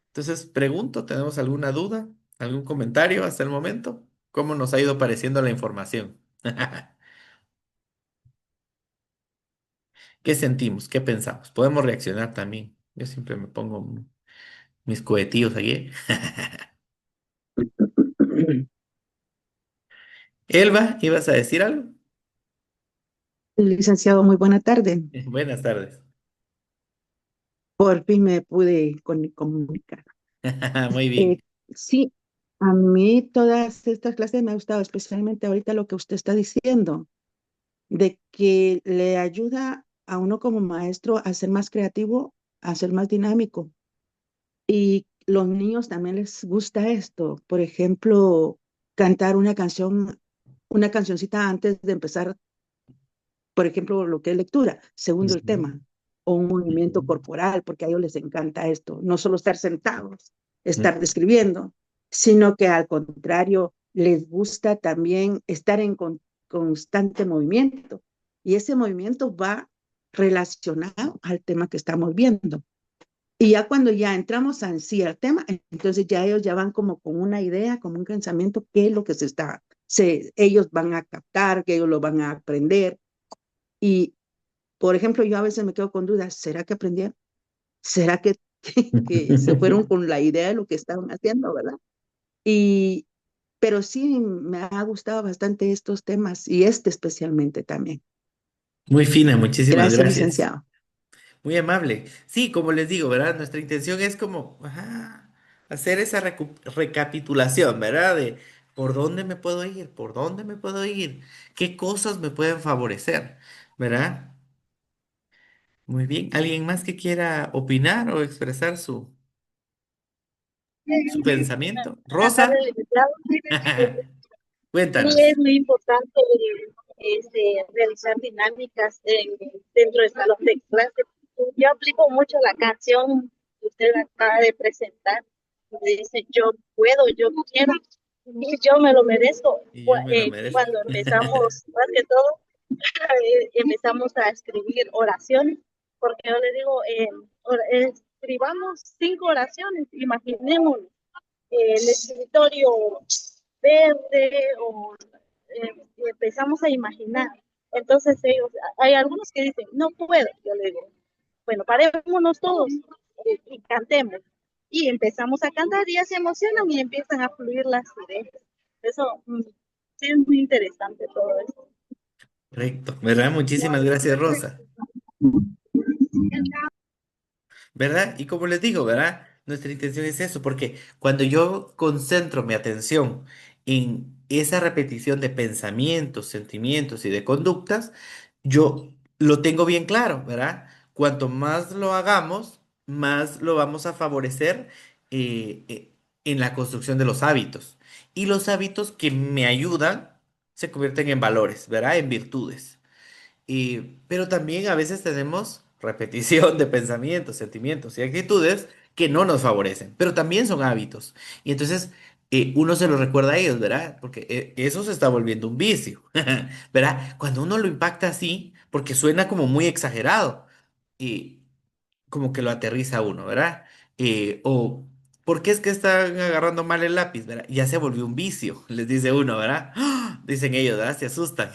Speaker 1: Entonces, pregunto, ¿tenemos alguna duda? ¿Algún comentario hasta el momento? ¿Cómo nos ha ido pareciendo la información? ¿Qué sentimos? ¿Qué pensamos? Podemos reaccionar también. Yo siempre me pongo mis cohetillos aquí. Elba, ¿ibas a decir algo?
Speaker 2: Licenciado, muy buena tarde.
Speaker 1: Buenas tardes.
Speaker 2: Por fin me pude comunicar.
Speaker 1: Muy
Speaker 2: Eh,
Speaker 1: bien.
Speaker 2: sí, a mí todas estas clases me ha gustado, especialmente ahorita lo que usted está diciendo, de que le ayuda a uno como maestro a ser más creativo, a ser más dinámico. Y los niños también les gusta esto. Por ejemplo, cantar una canción, una cancioncita antes de empezar, por ejemplo, lo que es lectura, segundo el
Speaker 1: Ujú,
Speaker 2: tema, o un movimiento corporal, porque a ellos les encanta esto, no solo estar sentados, estar describiendo, sino que al contrario, les gusta también estar en constante movimiento. Y ese movimiento va relacionado al tema que estamos viendo. Y ya cuando ya entramos en sí al tema, entonces ya ellos ya van como con una idea, como un pensamiento, qué es lo que ellos van a captar, que ellos lo van a aprender. Y por ejemplo, yo a veces me quedo con dudas, ¿será que aprendieron? ¿Será que se fueron
Speaker 1: ujú.
Speaker 2: con la idea de lo que estaban haciendo, verdad? Y, pero sí me ha gustado bastante estos temas y este especialmente también.
Speaker 1: Muy fina, muchísimas
Speaker 2: Gracias,
Speaker 1: gracias.
Speaker 2: licenciado.
Speaker 1: Muy amable. Sí, como les digo, ¿verdad? Nuestra intención es como hacer esa recapitulación, ¿verdad? De por dónde me puedo ir, por dónde me puedo ir, qué cosas me pueden favorecer, ¿verdad? Muy bien. ¿Alguien más que quiera opinar o expresar su pensamiento?
Speaker 3: Buenas tardes,
Speaker 1: Rosa,
Speaker 3: licenciado. Sí,
Speaker 1: cuéntanos.
Speaker 3: es muy importante realizar dinámicas dentro del salón de clase. Yo aplico mucho la canción que usted acaba de presentar. Donde dice, yo puedo, yo quiero y yo me lo merezco.
Speaker 1: Y yo me lo merezco.
Speaker 3: Cuando empezamos, más que todo, empezamos a escribir oraciones, porque yo le digo, escribamos 5 oraciones, imaginemos el escritorio verde o empezamos a imaginar. Entonces ellos, hay algunos que dicen, no puedo, yo le digo, bueno, parémonos todos y cantemos. Y empezamos a cantar y ya se emocionan y empiezan a fluir las ideas. Eso sí es muy interesante todo eso.
Speaker 1: Correcto, ¿verdad? Muchísimas gracias, Rosa. ¿Verdad? Y como les digo, ¿verdad? Nuestra intención es eso, porque cuando yo concentro mi atención en esa repetición de pensamientos, sentimientos y de conductas, yo lo tengo bien claro, ¿verdad? Cuanto más lo hagamos, más lo vamos a favorecer en la construcción de los hábitos. Y los hábitos que me ayudan se convierten en valores, ¿verdad? En virtudes. Pero también a veces tenemos repetición de pensamientos, sentimientos y actitudes que no nos favorecen, pero también son hábitos. Y entonces uno se lo recuerda a ellos, ¿verdad? Porque eso se está volviendo un vicio, ¿verdad? Cuando uno lo impacta así, porque suena como muy exagerado. Y como que lo aterriza a uno, ¿verdad? O, ¿por qué es que están agarrando mal el lápiz, ¿verdad? Ya se volvió un vicio, les dice uno, ¿verdad? ¡Ah! Dicen ellos, ¿verdad? Se asustan.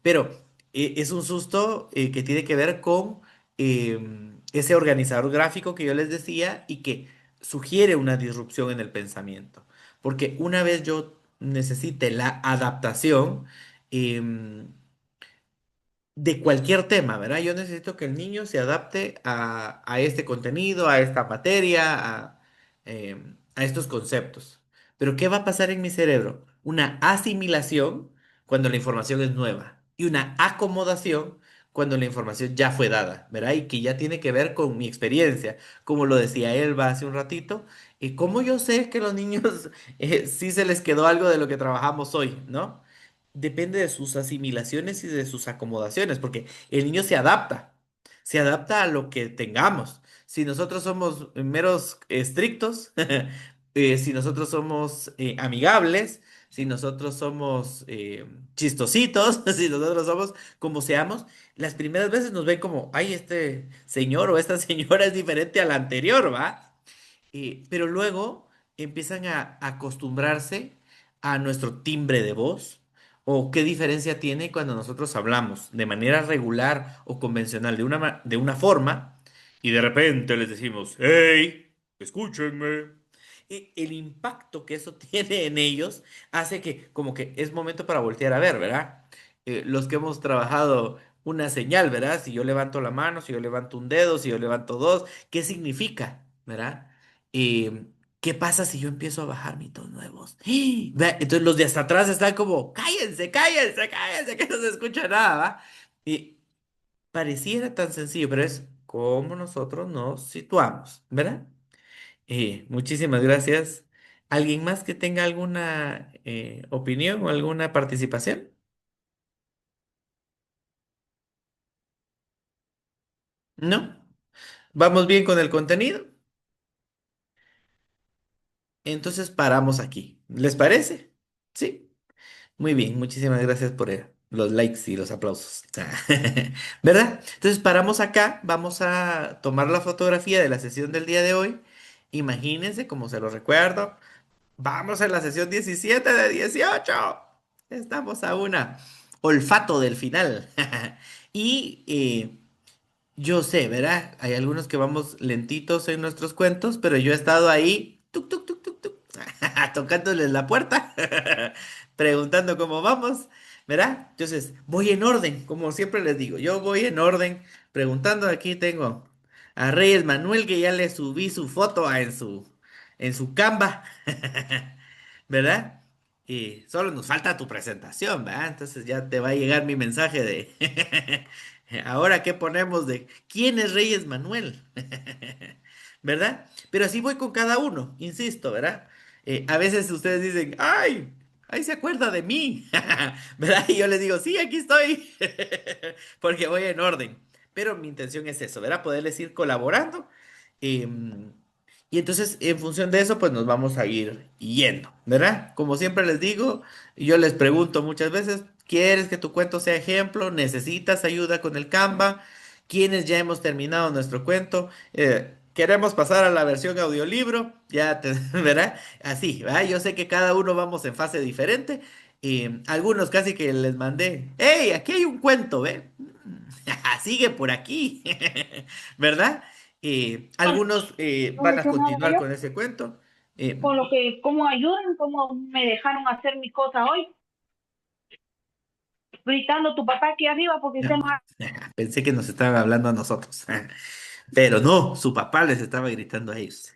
Speaker 1: Pero es un susto que tiene que ver con ese organizador gráfico que yo les decía y que sugiere una disrupción en el pensamiento. Porque una vez yo necesite la adaptación, em, de cualquier tema, ¿verdad? Yo necesito que el niño se adapte a este contenido, a esta materia, a estos conceptos. Pero ¿qué va a pasar en mi cerebro? Una asimilación cuando la información es nueva y una acomodación cuando la información ya fue dada, ¿verdad? Y que ya tiene que ver con mi experiencia, como lo decía Elba hace un ratito. ¿Y cómo yo sé que los niños sí se les quedó algo de lo que trabajamos hoy, ¿no? Depende de sus asimilaciones y de sus acomodaciones, porque el niño se adapta a lo que tengamos. Si nosotros somos meros estrictos, si nosotros somos amigables, si nosotros somos chistositos, si nosotros somos como seamos, las primeras veces nos ven como, ay, este señor o esta señora es diferente a la anterior, ¿va? Pero luego empiezan a acostumbrarse a nuestro timbre de voz o qué diferencia tiene cuando nosotros hablamos de manera regular o convencional de una forma y de repente les decimos, hey, escúchenme. El impacto que eso tiene en ellos hace que como que es momento para voltear a ver, ¿verdad? Los que hemos trabajado una señal, ¿verdad? Si yo levanto la mano, si yo levanto un dedo, si yo levanto dos, ¿qué significa? ¿Verdad? eh, ¿Qué pasa si yo empiezo a bajar mitos nuevos? Vea, entonces los de hasta atrás están como, cállense, cállense, cállense, que no se escucha nada, ¿va? Y pareciera tan sencillo, pero es como nosotros nos situamos, ¿verdad? Muchísimas gracias. ¿Alguien más que tenga alguna opinión o alguna participación? ¿No? ¿Vamos bien con el contenido? Entonces paramos aquí. ¿Les parece? Sí. Muy bien, muchísimas gracias por los likes y los aplausos. ¿Verdad? Entonces paramos acá, vamos a tomar la fotografía de la sesión del día de hoy. Imagínense, como se lo recuerdo, vamos a la sesión 17 de 18. Estamos a una olfato del final. Y yo sé, ¿verdad? Hay algunos que vamos lentitos en nuestros cuentos, pero yo he estado ahí, tuk, tuk, tuk, tuk, tuk, tocándoles la puerta, preguntando cómo vamos, ¿verdad? Entonces, voy en orden, como siempre les digo, yo voy en orden, preguntando, aquí tengo a Reyes Manuel, que ya le subí su foto en su Canva, ¿verdad? Y solo nos falta tu presentación, ¿verdad? Entonces ya te va a llegar mi mensaje de, ahora qué ponemos de, ¿quién es Reyes Manuel? ¿Verdad? Pero así voy con cada uno, insisto, ¿verdad? A veces ustedes dicen, ¡ay! ¡Ay, se acuerda de mí! ¿Verdad? Y yo les digo, sí, aquí estoy, porque voy en orden. Pero mi intención es eso, ¿verdad? Poderles ir colaborando. em, y entonces, en función de eso, pues nos vamos a ir yendo, ¿verdad? Como siempre les digo, yo les pregunto muchas veces, ¿quieres que tu cuento sea ejemplo? ¿Necesitas ayuda con el Canva? ¿Quiénes ya hemos terminado nuestro cuento? ¿Queremos pasar a la versión audiolibro? Ya, ¿verdad? Así, ¿verdad? Yo sé que cada uno vamos en fase diferente. Algunos casi que les mandé, ¡hey! Aquí hay un cuento, ¿ve? Sigue por aquí, ¿verdad? Algunos
Speaker 3: Lo
Speaker 1: van a
Speaker 3: mencionaba
Speaker 1: continuar
Speaker 3: yo,
Speaker 1: con ese cuento. Eh,
Speaker 3: con lo que, cómo ayudan, cómo me dejaron hacer mi cosa hoy, gritando tu papá aquí arriba porque se nos...
Speaker 1: Pensé que nos estaban hablando a nosotros, pero no, su papá les estaba gritando a ellos.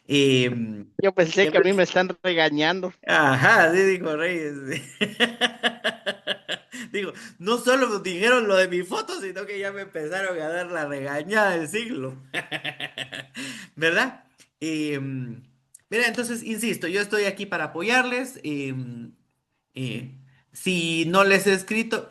Speaker 4: Yo pensé
Speaker 1: ¿Qué
Speaker 4: que a mí
Speaker 1: más?
Speaker 4: me están regañando.
Speaker 1: Ajá, sí dijo Reyes. Digo, no solo dijeron lo de mi foto, sino que ya me empezaron a dar la regañada del siglo. ¿Verdad? Em, Mira, entonces, insisto, yo estoy aquí para apoyarles. Eh, si no les he escrito,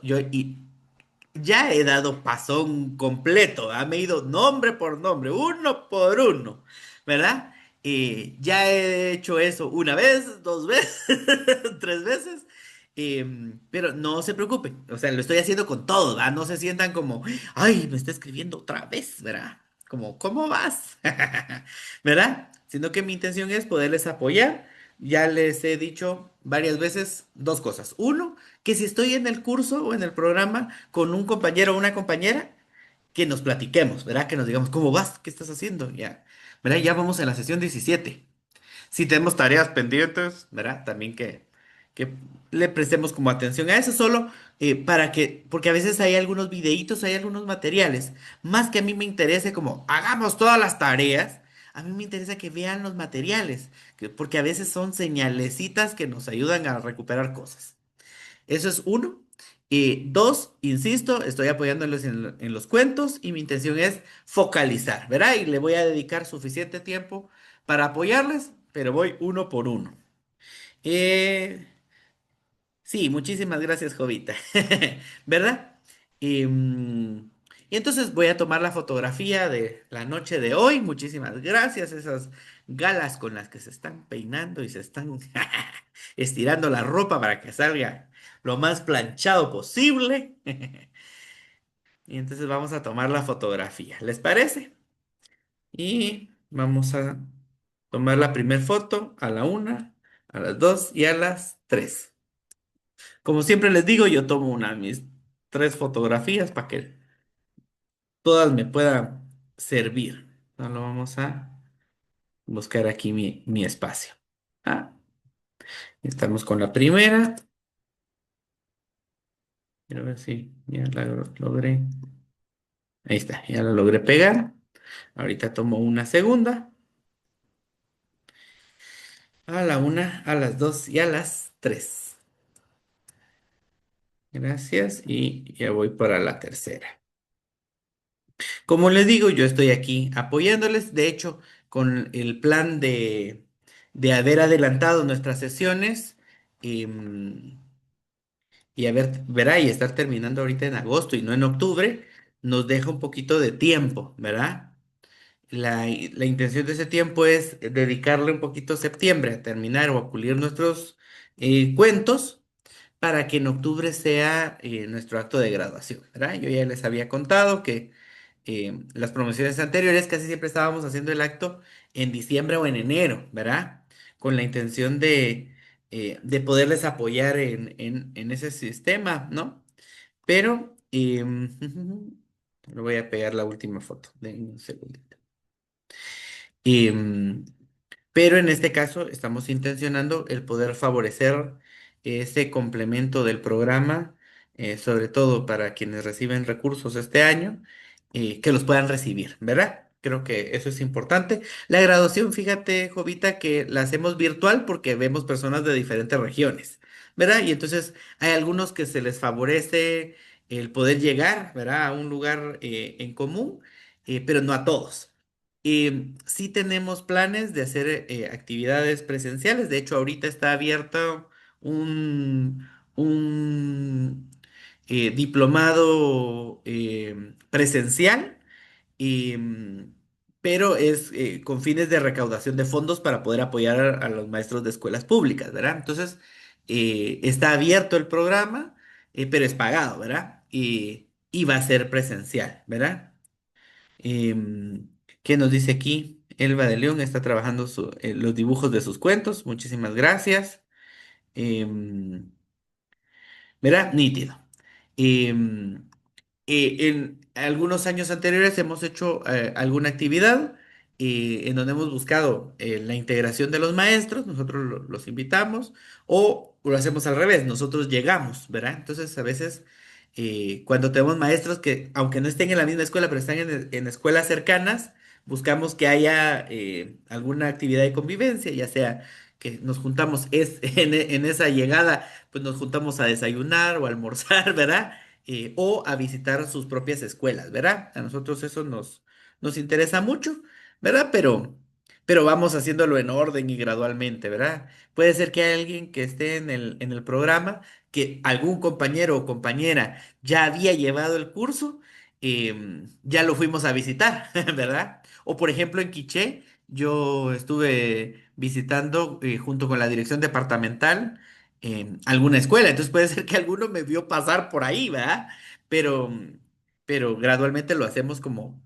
Speaker 1: ya he dado pasón completo, me he ido nombre por nombre, uno por uno, ¿verdad? Ya he hecho eso una vez, dos veces, tres veces, pero no se preocupen, o sea, lo estoy haciendo con todo, ¿verdad? No se sientan como, ay, me está escribiendo otra vez, ¿verdad? Como, ¿cómo vas? ¿Verdad? Sino que mi intención es poderles apoyar. Ya les he dicho varias veces dos cosas. Uno, que si estoy en el curso o en el programa con un compañero o una compañera, que nos platiquemos, ¿verdad? Que nos digamos, ¿cómo vas? ¿Qué estás haciendo? Ya, ¿verdad? Ya vamos en la sesión 17. Si tenemos tareas pendientes, ¿verdad? También que le prestemos como atención a eso, solo para que, porque a veces hay algunos videitos, hay algunos materiales, más que a mí me interese como, hagamos todas las tareas, a mí me interesa que vean los materiales, porque a veces son señalecitas que nos ayudan a recuperar cosas. Eso es uno. Dos, insisto, estoy apoyándolos en los cuentos y mi intención es focalizar, ¿verdad? Y le voy a dedicar suficiente tiempo para apoyarles, pero voy uno por uno. Eh, sí, muchísimas gracias, Jovita. ¿Verdad? Y entonces voy a tomar la fotografía de la noche de hoy. Muchísimas gracias. Esas galas con las que se están peinando y se están estirando la ropa para que salga lo más planchado posible. Y entonces vamos a tomar la fotografía. ¿Les parece? Y vamos a tomar la primera foto a la una, a las dos y a las tres. Como siempre les digo, yo tomo una de mis tres fotografías para que todas me puedan servir. Solo vamos a buscar aquí mi espacio. Ah, estamos con la primera. Quiero ver si ya la logré. Ahí está, ya la logré pegar. Ahorita tomo una segunda. A la una, a las dos y a las tres. Gracias. Y ya voy para la tercera. Como les digo, yo estoy aquí apoyándoles. De hecho, con el plan de haber adelantado nuestras sesiones em, y verá, y estar terminando ahorita en agosto y no en octubre, nos deja un poquito de tiempo, ¿verdad? La intención de ese tiempo es dedicarle un poquito septiembre a terminar o a pulir nuestros cuentos para que en octubre sea nuestro acto de graduación, ¿verdad? Yo ya les había contado que las promociones anteriores casi siempre estábamos haciendo el acto en diciembre o en enero, ¿verdad? Con la intención de poderles apoyar en ese sistema, ¿no? Pero, le voy a pegar la última foto, denme un segundito. Em, pero en este caso estamos intencionando el poder favorecer ese complemento del programa, sobre todo para quienes reciben recursos este año, que los puedan recibir, ¿verdad? Creo que eso es importante. La graduación, fíjate, Jovita, que la hacemos virtual porque vemos personas de diferentes regiones, ¿verdad? Y entonces hay algunos que se les favorece el poder llegar, ¿verdad? A un lugar en común, pero no a todos. Sí tenemos planes de hacer actividades presenciales. De hecho, ahorita está abierto un diplomado presencial, em, pero es con fines de recaudación de fondos para poder apoyar a los maestros de escuelas públicas, ¿verdad? Entonces, está abierto el programa, pero es pagado, ¿verdad? Y va a ser presencial, ¿verdad? Em, ¿Qué nos dice aquí? Elba de León está trabajando los dibujos de sus cuentos. Muchísimas gracias. Em, ¿Verdad? Nítido. Em, en algunos años anteriores hemos hecho alguna actividad en donde hemos buscado la integración de los maestros, nosotros los invitamos, o lo hacemos al revés, nosotros llegamos, ¿verdad? Entonces, a veces, cuando tenemos maestros que, aunque no estén en la misma escuela, pero están en escuelas cercanas, buscamos que haya alguna actividad de convivencia, ya sea que nos juntamos en esa llegada, pues nos juntamos a desayunar o a almorzar, ¿verdad? O a visitar sus propias escuelas, ¿verdad? A nosotros eso nos interesa mucho, ¿verdad? Pero vamos haciéndolo en orden y gradualmente, ¿verdad? Puede ser que haya alguien que esté en el programa, que algún compañero o compañera ya había llevado el curso, ya lo fuimos a visitar, ¿verdad? O por ejemplo en Quiché, yo estuve visitando junto con la dirección departamental alguna escuela, entonces puede ser que alguno me vio pasar por ahí, ¿verdad? Pero, pero gradualmente lo hacemos como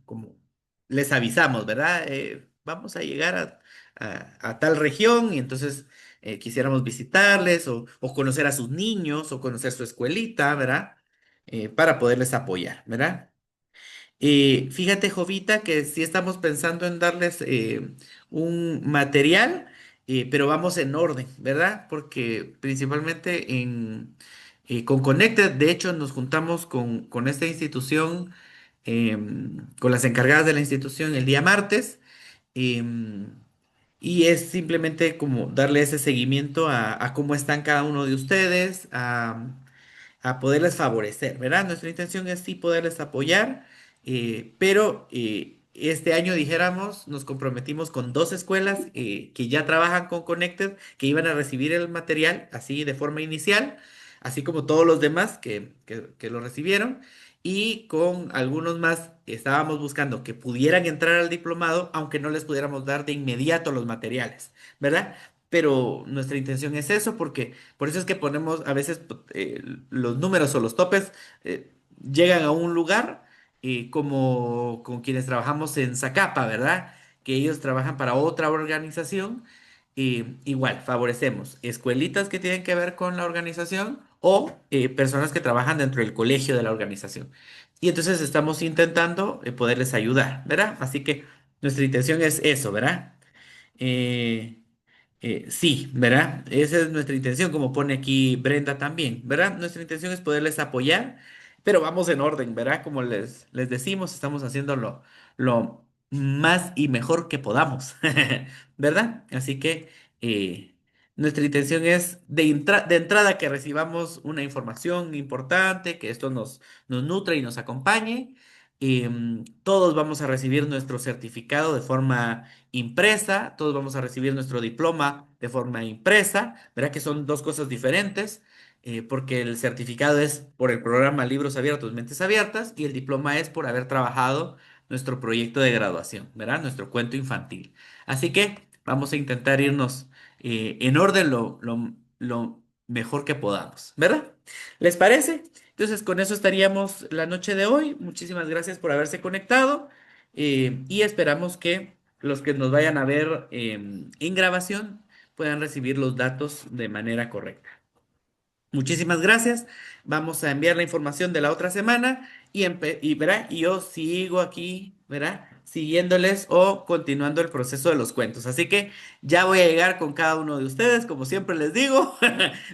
Speaker 1: les avisamos, ¿verdad? Vamos a llegar a tal región y entonces quisiéramos visitarles o conocer a sus niños o conocer su escuelita, ¿verdad? Para poderles apoyar, ¿verdad? Fíjate, Jovita, que sí estamos pensando en darles un material, pero vamos en orden, ¿verdad? Porque principalmente con Connected, de hecho, nos juntamos con esta institución, con las encargadas de la institución el día martes, em, y es simplemente como darle ese seguimiento a cómo están cada uno de ustedes, a poderles favorecer, ¿verdad? Nuestra intención es sí poderles apoyar, pero este año, dijéramos, nos comprometimos con dos escuelas que ya trabajan con Connected, que iban a recibir el material así de forma inicial, así como todos los demás que lo recibieron, y con algunos más estábamos buscando que pudieran entrar al diplomado, aunque no les pudiéramos dar de inmediato los materiales, ¿verdad? Pero nuestra intención es eso, porque por eso es que ponemos a veces los números o los topes llegan a un lugar como con quienes trabajamos en Zacapa, ¿verdad? Que ellos trabajan para otra organización. Igual, favorecemos escuelitas que tienen que ver con la organización o personas que trabajan dentro del colegio de la organización. Y entonces estamos intentando poderles ayudar, ¿verdad? Así que nuestra intención es eso, ¿verdad? Eh, sí, ¿verdad? Esa es nuestra intención, como pone aquí Brenda también, ¿verdad? Nuestra intención es poderles apoyar, pero vamos en orden, ¿verdad? Como les decimos, estamos haciendo lo más y mejor que podamos, ¿verdad? Así que nuestra intención es de entrada que recibamos una información importante, que esto nos nutra y nos acompañe. Todos vamos a recibir nuestro certificado de forma impresa, todos vamos a recibir nuestro diploma de forma impresa, verá que son dos cosas diferentes, porque el certificado es por el programa Libros Abiertos, Mentes Abiertas, y el diploma es por haber trabajado nuestro proyecto de graduación, ¿verdad? Nuestro cuento infantil. Así que vamos a intentar irnos en orden lo mejor que podamos, ¿verdad? ¿Les parece? Entonces, con eso estaríamos la noche de hoy. Muchísimas gracias por haberse conectado y esperamos que los que nos vayan a ver en grabación puedan recibir los datos de manera correcta. Muchísimas gracias. Vamos a enviar la información de la otra semana y verá, y yo sigo aquí, verá, siguiéndoles o continuando el proceso de los cuentos. Así que ya voy a llegar con cada uno de ustedes, como siempre les digo,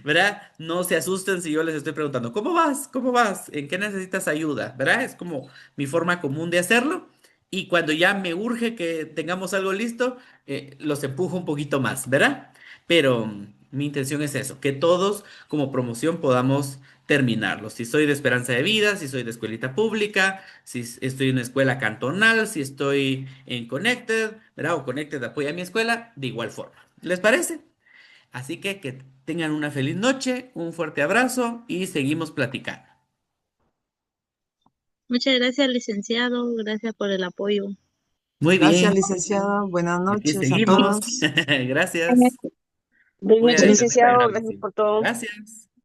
Speaker 1: verá, no se asusten si yo les estoy preguntando, ¿cómo vas? ¿Cómo vas? ¿En qué necesitas ayuda? ¿Verdad? Es como mi forma común de hacerlo. Y cuando ya me urge que tengamos algo listo, los empujo un poquito más, ¿verdad? Pero mi intención es eso, que todos como promoción podamos terminarlo. Si soy de Esperanza de Vida, si soy de escuelita pública, si estoy en una escuela cantonal, si estoy en Connected, ¿verdad? O Connected apoya a mi escuela, de igual forma. ¿Les parece? Así que tengan una feliz noche, un fuerte abrazo y seguimos platicando.
Speaker 3: Muchas gracias, licenciado. Gracias por el apoyo.
Speaker 1: Muy
Speaker 5: Gracias,
Speaker 1: bien,
Speaker 5: licenciada. Buenas
Speaker 1: aquí
Speaker 5: noches a
Speaker 1: seguimos.
Speaker 5: todos.
Speaker 1: Gracias.
Speaker 3: Buenas
Speaker 1: Voy a
Speaker 3: noches,
Speaker 1: detener la
Speaker 3: licenciado. Gracias
Speaker 1: grabación.
Speaker 3: por todo.
Speaker 1: Gracias.